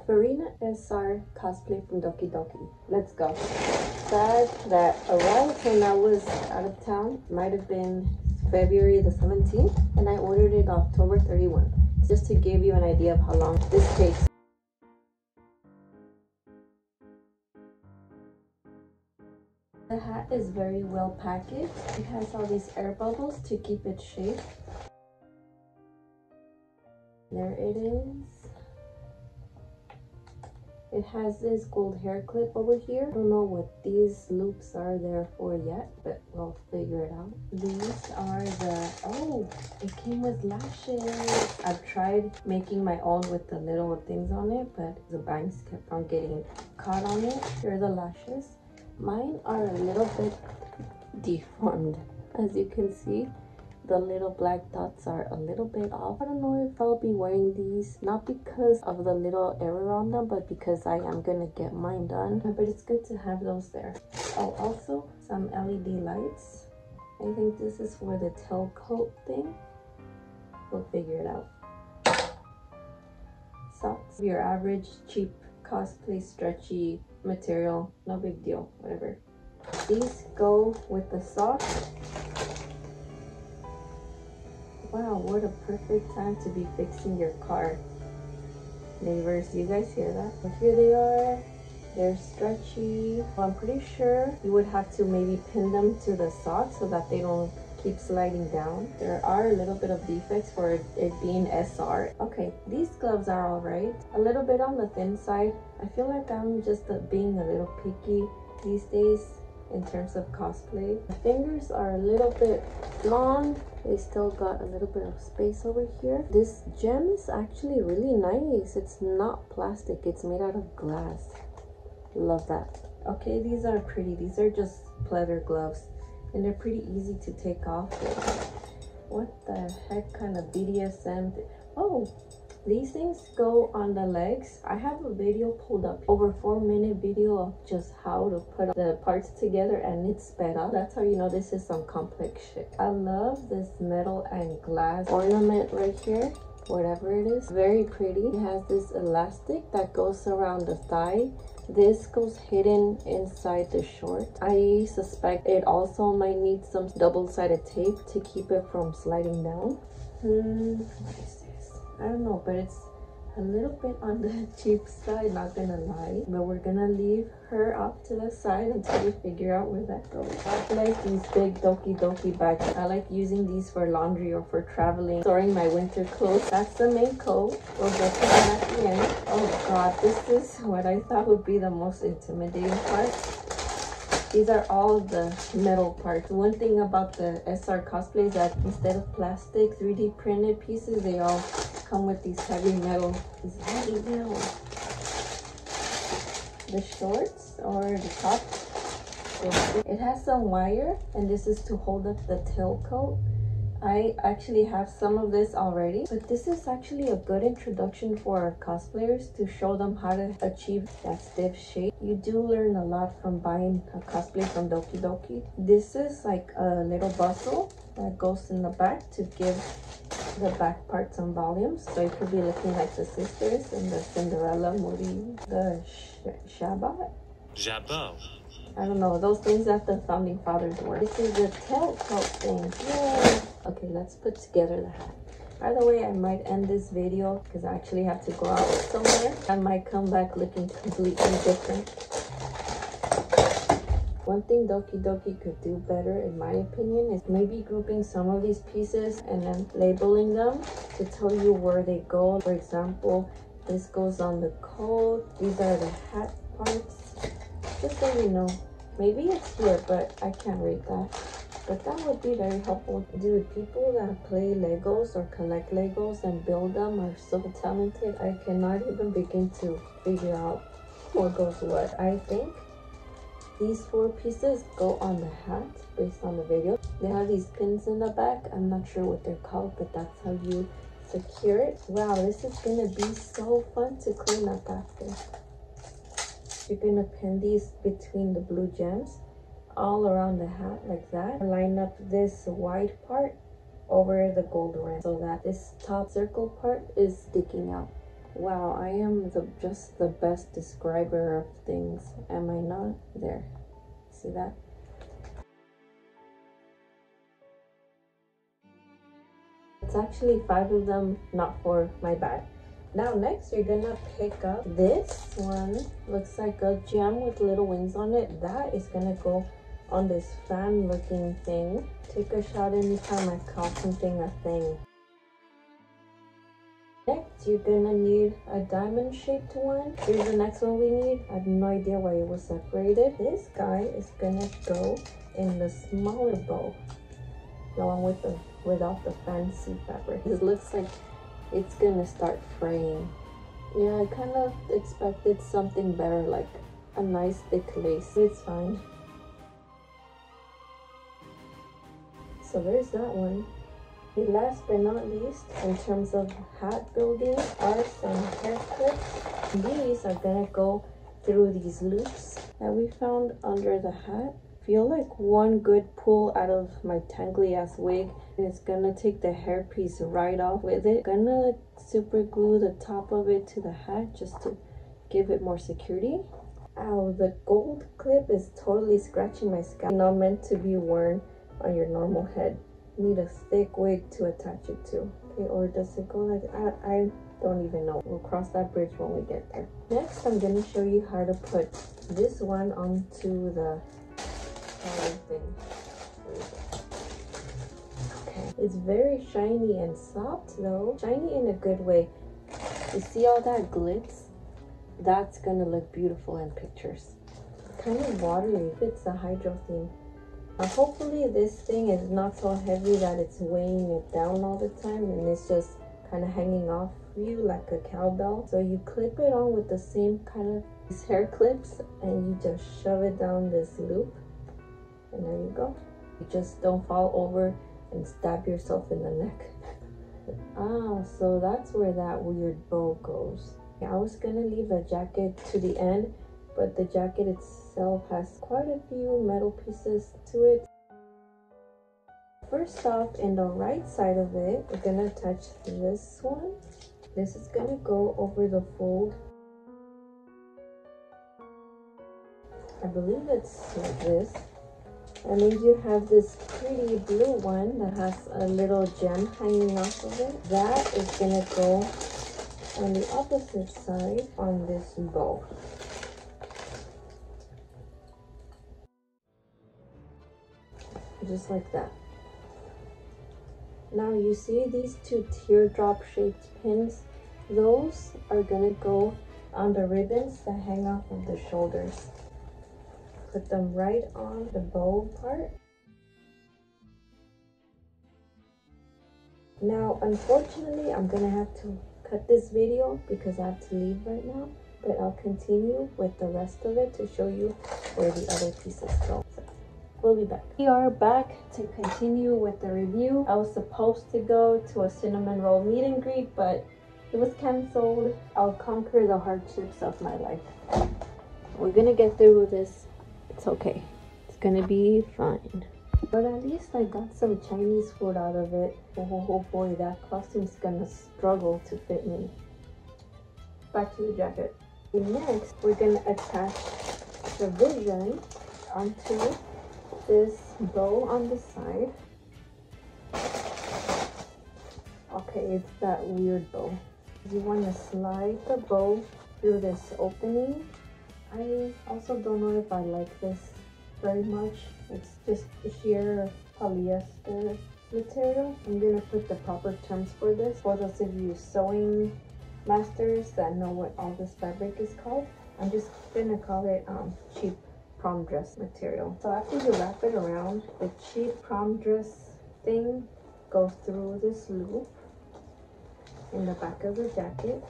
Furina SR cosplay from DokiDoki. Let's go. Bag that arrived when I was out of town. Might have been February the 17th, and I ordered it October 31. Just to give you an idea of how long this takes. The hat is very well packaged. It has all these air bubbles to keep it shaped. There it is. It has this gold hair clip over here. I don't know what these loops are there for yet, but we'll figure it out. These are the, oh, it came with lashes. I've tried making my own with the little things on it, but the bangs kept on getting caught on it. Here are the lashes. Mine are a little bit deformed. As you can see, the little black dots are a little bit off. I don't know if I'll be wearing these, not because of the little error on them, but because I am gonna get mine done. But it's good to have those there. Oh, also some LED lights. I think this is for the tail coat thing. We'll figure it out. Socks. Your average cheap cosplay stretchy material, no big deal, whatever. These go with the socks. Wow, what a perfect time to be fixing your car. Neighbors, you guys hear that? But here they are. They're stretchy. I'm pretty sure you would have to maybe pin them to the socks so that they don't keep sliding down. There are a little bit of defects for it being SR. Okay, these gloves are all right. A little bit on the thin side. I feel like I'm just being a little picky these days in terms of cosplay. The fingers are a little bit long. They still got a little bit of space over here. This gem is actually really nice. It's not plastic. It's made out of glass. Love that. Okay, these are pretty. These are just pleather gloves. And they're pretty easy to take off. What the heck kind of BDSM? Oh, these things go on the legs. I have a video pulled up, over 4-minute video of just how to put the parts together, and it's sped up. That's how you know this is some complex shit. I love this metal and glass ornament right here, whatever it is. Very pretty. It has this elastic that goes around the thigh. This goes hidden inside the short. I suspect it also might need some double-sided tape to keep it from sliding down. What is this? I don't know, but it's a little bit on the cheap side, not gonna lie. But we're gonna leave her off to the side until we figure out where that goes. I like these big DokiDoki bags. I like using these for laundry or for traveling, storing my winter clothes. That's the main coat. We'll get to that at the end. Oh god, this is what I thought would be the most intimidating part. These are all the metal parts. One thing about the SR cosplay is that instead of plastic 3D printed pieces, they all come with these heavy metal. The shorts or the top, it has some wire, and this is to hold up the tail coat. I actually have some of this already, but this is actually a good introduction for our cosplayers to show them how to achieve that stiff shape. You do learn a lot from buying a cosplay from DokiDoki. This is like a little bustle that goes in the back to give the back part some volume, so it could be looking like the sisters in the Cinderella movie, the Shabbat. I don't know, those things that the founding fathers wore. This is the tail coat thing. Yay! Okay, let's put together the hat. By the way, I might end this video because I actually have to go out somewhere. I might come back looking completely different. One thing DokiDoki could do better, in my opinion, is maybe grouping some of these pieces and then labeling them to tell you where they go. For example, this goes on the coat. These are the hat parts. Just so you know. Maybe it's here, but I can't read that. But that would be very helpful. Dude, people that play Legos or collect Legos and build them are so talented. I cannot even begin to figure out what goes what. I think these 4 pieces go on the hat based on the video. They have these pins in the back. I'm not sure what they're called, but that's how you secure it. Wow, this is gonna be so fun to clean up after. You're gonna pin these between the blue gems all around the hat like that. Line up this white part over the gold rim so that this top circle part is sticking out. Wow, I am just the best describer of things, am I not? There, see that? It's actually 5 of them, not 4, my bad. Now next you're gonna pick up this one. Looks like a gem with little wings on it. That is gonna go on this fan looking thing. Take a shot anytime I call something a thing. Next, you're gonna need a diamond shaped one. Here's the next one we need. I have no idea why it was separated. This guy is gonna go in the smaller bow, the one without the fancy fabric. This looks like it's gonna start fraying. Yeah, I kind of expected something better, like a nice thick lace. It's fine. So there's that one. Last but not least, in terms of hat building, are some hair clips. These are gonna go through these loops that we found under the hat. Feel like one good pull out of my tangly ass wig, and it's gonna take the hairpiece right off with it. Gonna super glue the top of it to the hat just to give it more security. Ow, the gold clip is totally scratching my scalp. Not meant to be worn on your normal head. Need a thick wig to attach it to. Okay, or does it go like I don't even know. We'll cross that bridge when we get there. Next, I'm gonna show you how to put this one onto the thing. Okay, it's very shiny and soft though. Shiny in a good way. You see all that glitz? That's gonna look beautiful in pictures. Kind of watery. It's a hydro theme. Hopefully this thing is not so heavy that it's weighing it down all the time and it's just kind of hanging off you like a cowbell. So you clip it on with the same kind of these hair clips and you just shove it down this loop and there you go. You just don't fall over and stab yourself in the neck. So that's where that weird bow goes. I was gonna leave the jacket to the end, but the jacket itself has quite a few metal pieces to it. First off, in the right side of it, we're gonna attach this one. This is gonna go over the fold. I believe it's like this. And then you have this pretty blue one that has a little gem hanging off of it. That is gonna go on the opposite side on this bow. Just like that. Now you see these 2 teardrop shaped pins? Those are gonna go on the ribbons that hang off of the shoulders. Put them right on the bow part. Now unfortunately I'm gonna have to cut this video because I have to leave right now, but I'll continue with the rest of it to show you where the other pieces go. We'll be back. We are back to continue with the review. I was supposed to go to a cinnamon roll meet and greet, but it was cancelled. I'll conquer the hardships of my life. We're gonna get through this. It's okay. It's gonna be fine. But at least I got some Chinese food out of it. Oh boy, that costume's gonna struggle to fit me. Back to the jacket. Next, we're gonna attach the vision onto this bow on the side. Okay, it's that weird bow. You want to slide the bow through this opening. I also don't know if I like this very much. It's just sheer polyester material. I'm gonna put the proper terms for this for those of you sewing masters that know what all this fabric is called. I'm just gonna call it cheap prom dress material. So after you wrap it around, the cheap prom dress thing goes through this loop in the back of the jacket,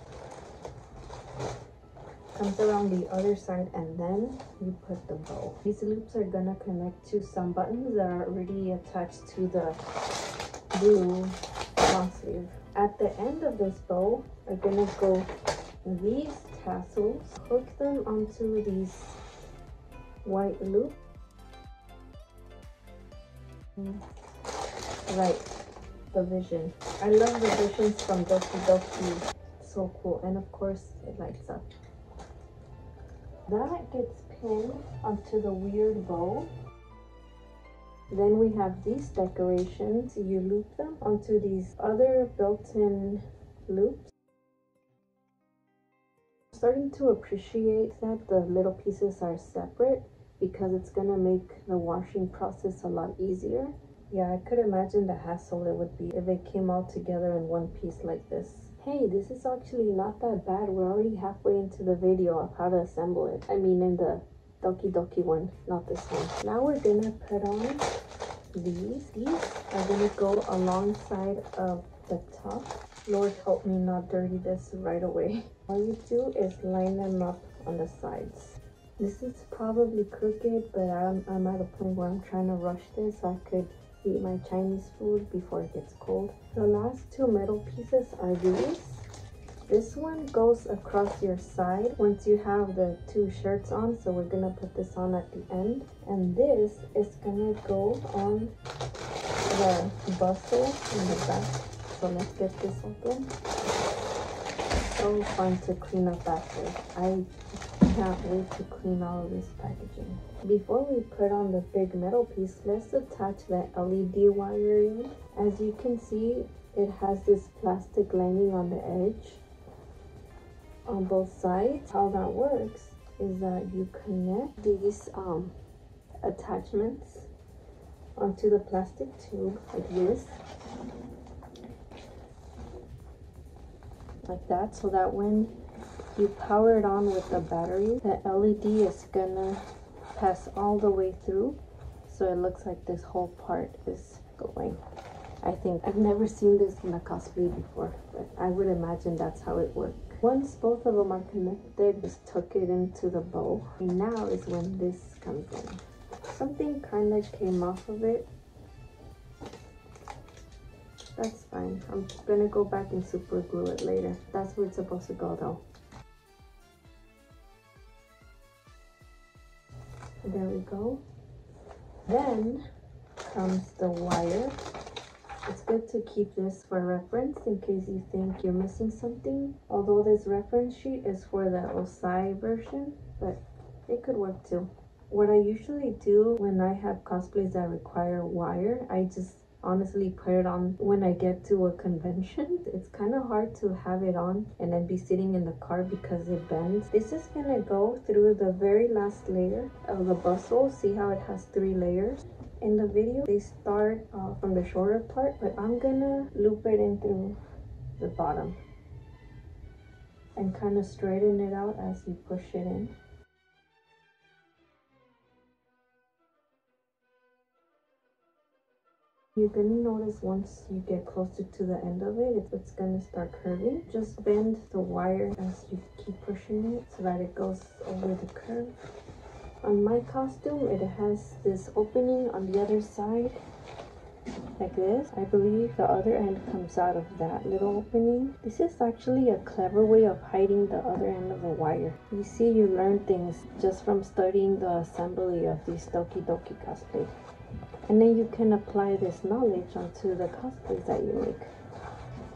comes around the other side, and then you put the bow. These loops are gonna connect to some buttons that are already attached to the blue long sleeve. At the end of this bow are gonna go these tassels. Hook them onto these white loop. Right, the vision. I love the visions from DokiDoki. so cool. And of course it lights up. That gets pinned onto the weird bow. Then we have these decorations. You loop them onto these other built-in loops. I'm starting to appreciate that the little pieces are separate because it's gonna make the washing process a lot easier. Yeah, I could imagine the hassle it would be if it came all together in one piece like this. Hey, this is actually not that bad. We're already halfway into the video of how to assemble it. I mean in the DokiDoki one, not this one. Now we're gonna put on these. These are gonna go alongside of the top. Lord help me not dirty this right away. All you do is line them up on the sides. This is probably crooked, but I'm at a point where I'm trying to rush this so I could eat my Chinese food before it gets cold. The last two metal pieces are these. This one goes across your side once you have the two shirts on, so we're gonna put this on at the end. And this is gonna go on the bustle in the back. So let's get this open. So fun to clean up after. I can't wait to clean all of this packaging. Before we put on the big metal piece, let's attach the LED wire in. As you can see, it has this plastic lining on the edge on both sides. How that works is that you connect these attachments onto the plastic tube like this, like that, so that when you power it on with the battery, the LED is gonna pass all the way through, so it looks like this whole part is going. I think I've never seen this in a cosplay before, but I would imagine that's how it works. Once both of them are connected, just tuck it into the bow. And now is when this comes in. Something kind of came off of it. That's fine. I'm gonna go back and super glue it later. That's where it's supposed to go though. There we go. Then comes the wire. It's good to keep this for reference in case you think you're missing something. Although this reference sheet is for the Osai version, but it could work too. What I usually do when I have cosplays that require wire, I just honestly put it on when I get to a convention. It's kind of hard to have it on and then be sitting in the car because it bends. This is gonna go through the very last layer of the bustle. See how it has 3 layers? In the video, they start from the shorter part, but I'm gonna loop it in through the bottom and kind of straighten it out as you push it in. You're gonna notice once you get closer to the end of it, it's gonna start curving. Just bend the wire as you keep pushing it so that it goes over the curve. On my costume, it has this opening on the other side, like this. I believe the other end comes out of that little opening. This is actually a clever way of hiding the other end of the wire. You see, you learn things just from studying the assembly of these DokiDoki cosplay. And then you can apply this knowledge onto the cosplays that you make.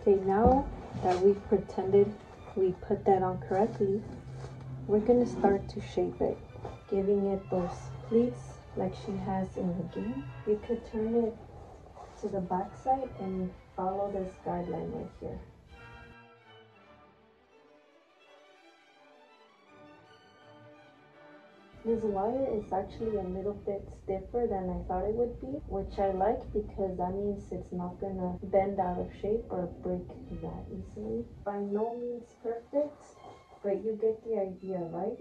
Okay, now that we've pretended we put that on correctly, we're gonna start to shape it, giving it those pleats like she has in the game. You could turn it to the back side and follow this guideline right here. This wire is actually a little bit stiffer than I thought it would be, which I like because that means it's not gonna bend out of shape or break that easily. By no means perfect, but you get the idea, right?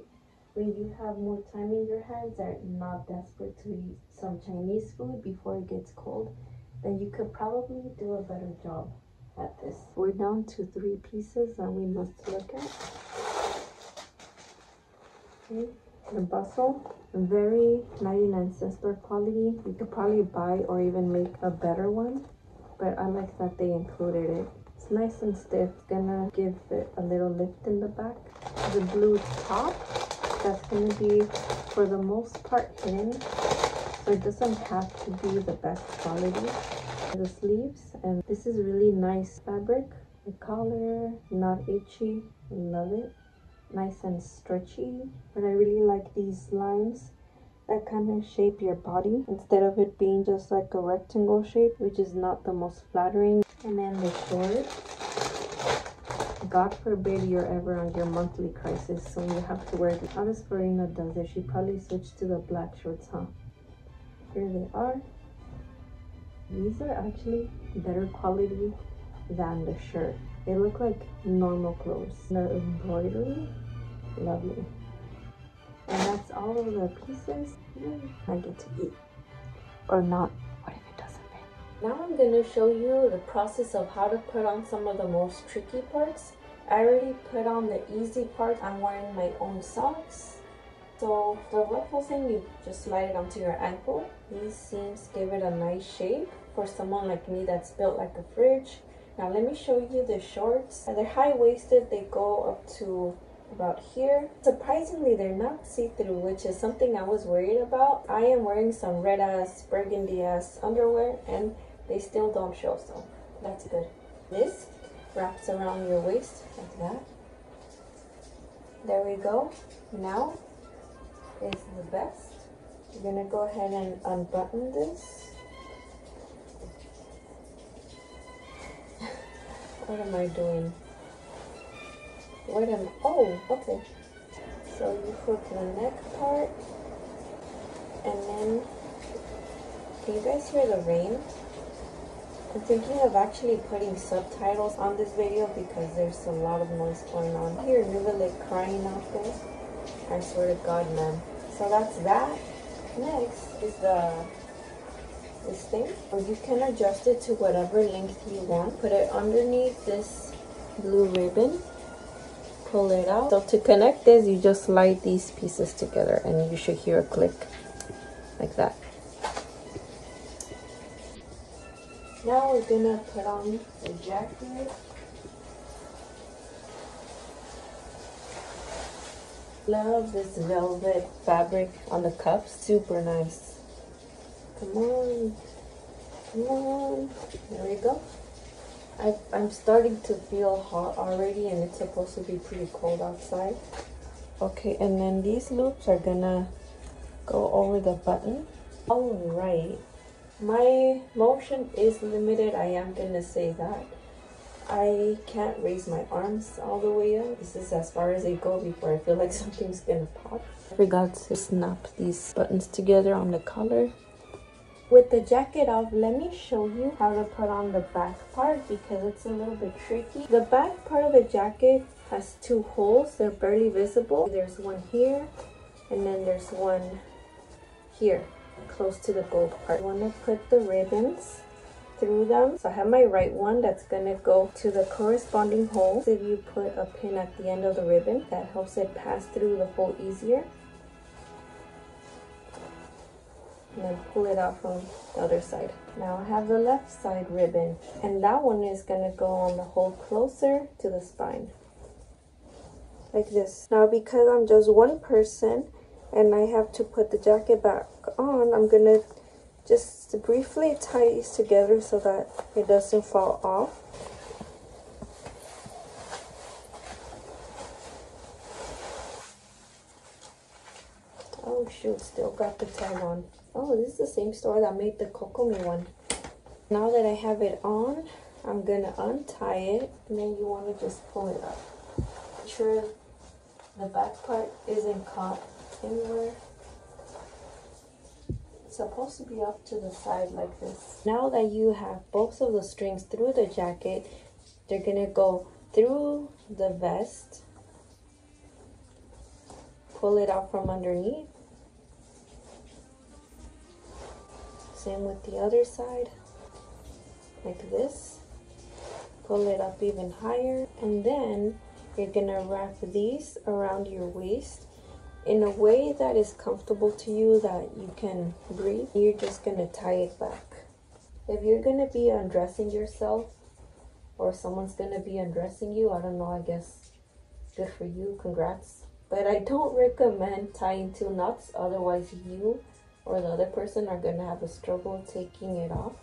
When you have more time in your hands and not desperate to eat some Chinese food before it gets cold, then you could probably do a better job at this. We're down to 3 pieces that we must look at. Okay. The bustle, very 99-cent store quality. You could probably buy or even make a better one, but I like that they included it. It's nice and stiff. It's gonna give it a little lift in the back. The blue top, that's gonna be for the most part hidden, so it doesn't have to be the best quality. The sleeves, and this is really nice fabric. The collar, not itchy, love it. Nice and stretchy, but I really like these lines that kind of shape your body instead of it being just like a rectangle shape, which is not the most flattering. And then the shorts, God forbid you're ever on your monthly crisis, so you have to wear this. How does Furina does it? She probably switched to the black shorts, huh? Here they are. These are actually better quality than the shirt. They look like normal clothes. The embroidery, lovely. And that's all of the pieces. I get to eat. Or not. What if it doesn't fit? Now I'm going to show you the process of how to put on some of the most tricky parts. I already put on the easy part. I'm wearing my own socks. So the ruffle thing, you just slide it onto your ankle. These seams give it a nice shape for someone like me that's built like a fridge. Now let me show you the shorts. They're high-waisted. They go up to about here. Surprisingly, they're not see-through, which is something I was worried about. I am wearing some red-ass, burgundy-ass underwear, and they still don't show, so that's good. This wraps around your waist like that. There we go. Now is the vest. You're gonna go ahead and unbutton this. What am I doing? Oh, okay. So you put the neck part, and then, can you guys hear the rain? I'm thinking of actually putting subtitles on this video because there's a lot of noise going on. I hear Navia crying out there. I swear to God, man. So that's that. Next is this thing, or you can adjust it to whatever length you want. Put it underneath this blue ribbon, pull it out. So to connect this, you just slide these pieces together and you should hear a click like that. Now we're gonna put on the jacket. Love this velvet fabric on the cuffs, super nice. Come on, come on. There we go. I'm starting to feel hot already, and it's supposed to be pretty cold outside. Okay, and then these loops are gonna go over the button. All right, my motion is limited. I am gonna say that. I can't raise my arms all the way up. This is as far as they go before I feel like something's gonna pop. I forgot to snap these buttons together on the collar. With the jacket off, let me show you how to put on the back part because it's a little bit tricky. The back part of the jacket has two holes. They're barely visible. There's one here, and then there's one here, close to the gold part. I want to put the ribbons through them. So I have my right one that's gonna go to the corresponding hole. If you put a pin at the end of the ribbon, that helps it pass through the hole easier. And then pull it out from the other side. Now I have the left side ribbon, and that one is gonna go on the hole closer to the spine, like this. Now because I'm just one person and I have to put the jacket back on, I'm gonna just briefly tie these together so that it doesn't fall off. Oh shoot, still got the tag on. Oh, this is the same store that made the Kokomi one. Now that I have it on, I'm gonna untie it, and then you want to just pull it up. Make sure the back part isn't caught anywhere. It's supposed to be up to the side like this. Now that you have both of the strings through the jacket, they're gonna go through the vest, pull it out from underneath. Same with the other side, like this. Pull it up even higher, and then you're gonna wrap these around your waist in a way that is comfortable to you, that you can breathe. You're just gonna tie it back. If you're gonna be undressing yourself, or someone's gonna be undressing you, I don't know, I guess good for you, congrats. But I don't recommend tying two knots, otherwise you or the other person are gonna have a struggle taking it off.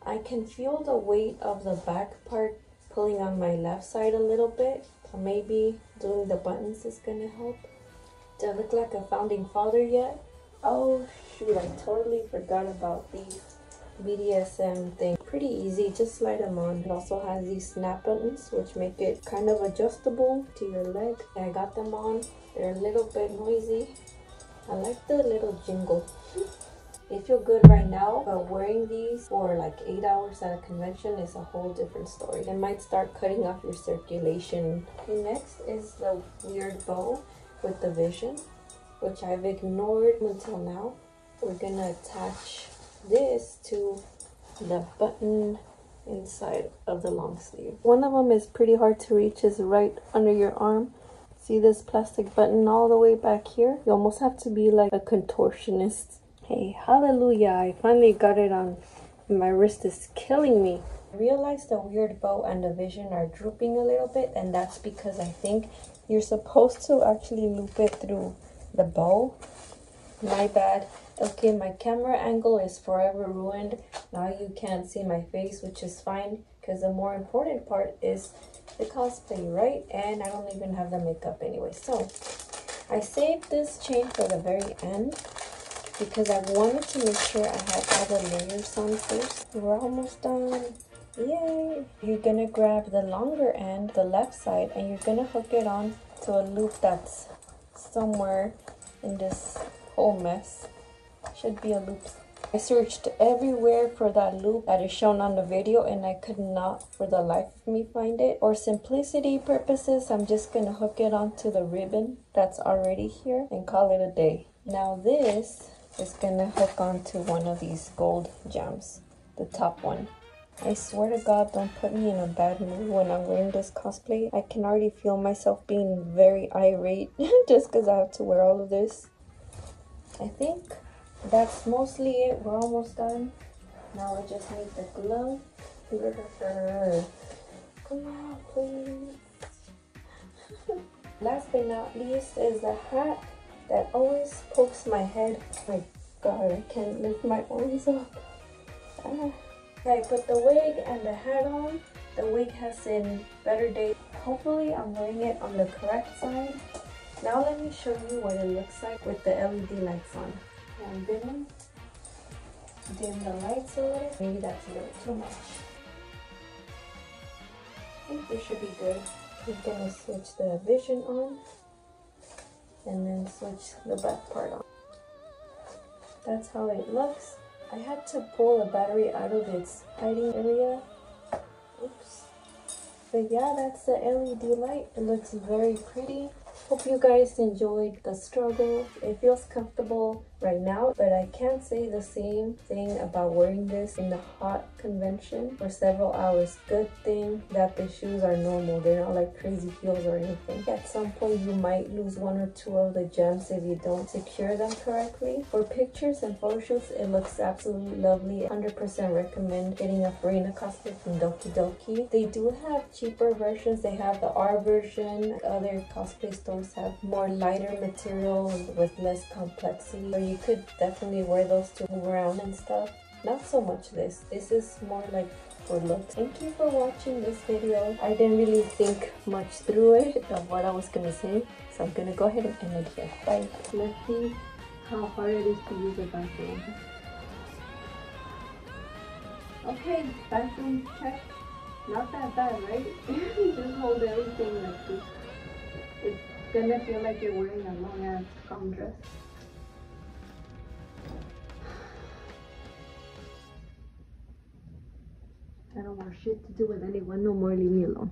I can feel the weight of the back part pulling on my left side a little bit. So maybe doing the buttons is gonna help. Do I look like a founding father yet? Oh shoot, I totally forgot about these BDSM thing. Pretty easy, just slide them on. It also has these snap buttons which make it kind of adjustable to your leg. I got them on. They're a little bit noisy. I like the little jingle. They feel good right now, but wearing these for like 8 hours at a convention is a whole different story. It might start cutting off your circulation. Okay, next is the weird bow with the vision, which I've ignored until now. We're gonna attach this to the button inside of the long sleeve. One of them is pretty hard to reach, is right under your arm. See this plastic button all the way back here? You almost have to be like a contortionist. Hey, hallelujah, I finally got it on. My wrist is killing me. I realized the weird bow and the vision are drooping a little bit, and that's because I think you're supposed to actually loop it through the bow. My bad. Okay, my camera angle is forever ruined. Now you can't see my face, which is fine, because the more important part is the cosplay, right? And I don't even have the makeup anyway. So I saved this chain for the very end because I wanted to make sure I had all the layers on first. We're almost done. Yay! You're gonna grab the longer end, the left side, and you're gonna hook it on to a loop that's somewhere in this whole mess. Should be a loop. I searched everywhere for that loop that is shown on the video, and I could not for the life of me find it. For simplicity purposes, I'm just gonna hook it onto the ribbon that's already here and call it a day. Now this is gonna hook onto one of these gold gems, the top one. I swear to God, don't put me in a bad mood when I'm wearing this cosplay. I can already feel myself being very irate just because I have to wear all of this. I think that's mostly it. We're almost done. Now we just need the glove. Come on, please. Last but not least is the hat that always pokes my head. Oh my God, I can't lift my arms up. I put the wig and the hat on. The wig has seen better days. Hopefully I'm wearing it on the correct side. Now let me show you what it looks like with the LED lights on. I'm gonna dim the lights a little. Maybe that's a little too much. I think this should be good. We're gonna switch the vision on and then switch the back part on. That's how it looks. I had to pull the battery out of its hiding area. Oops. But yeah, that's the LED light. It looks very pretty. Hope you guys enjoyed the struggle. It feels comfortable right now, but I can't say the same thing about wearing this in the hot convention for several hours. Good thing that the shoes are normal. They're not like crazy heels or anything. At some point, you might lose one or two of the gems if you don't secure them correctly. For pictures and photo shoots, it looks absolutely lovely. 100% recommend getting a Furina cosplay from DokiDoki. They do have cheaper versions. They have the R version. Other cosplay stores have more lighter material with less complexity, or you could definitely wear those to move around and stuff. Not so much this. This is more like for looks. Thank you for watching this video. I didn't really think much through it of what I was gonna say, so I'm gonna go ahead and end it here. Bye. Let's see how hard it is to use a bathroom. Okay, bathroom check. Not that bad, right? Just hold everything like this. It's gonna feel like you're wearing a long ass prom dress. I don't want shit to do with anyone no more. Leave me alone.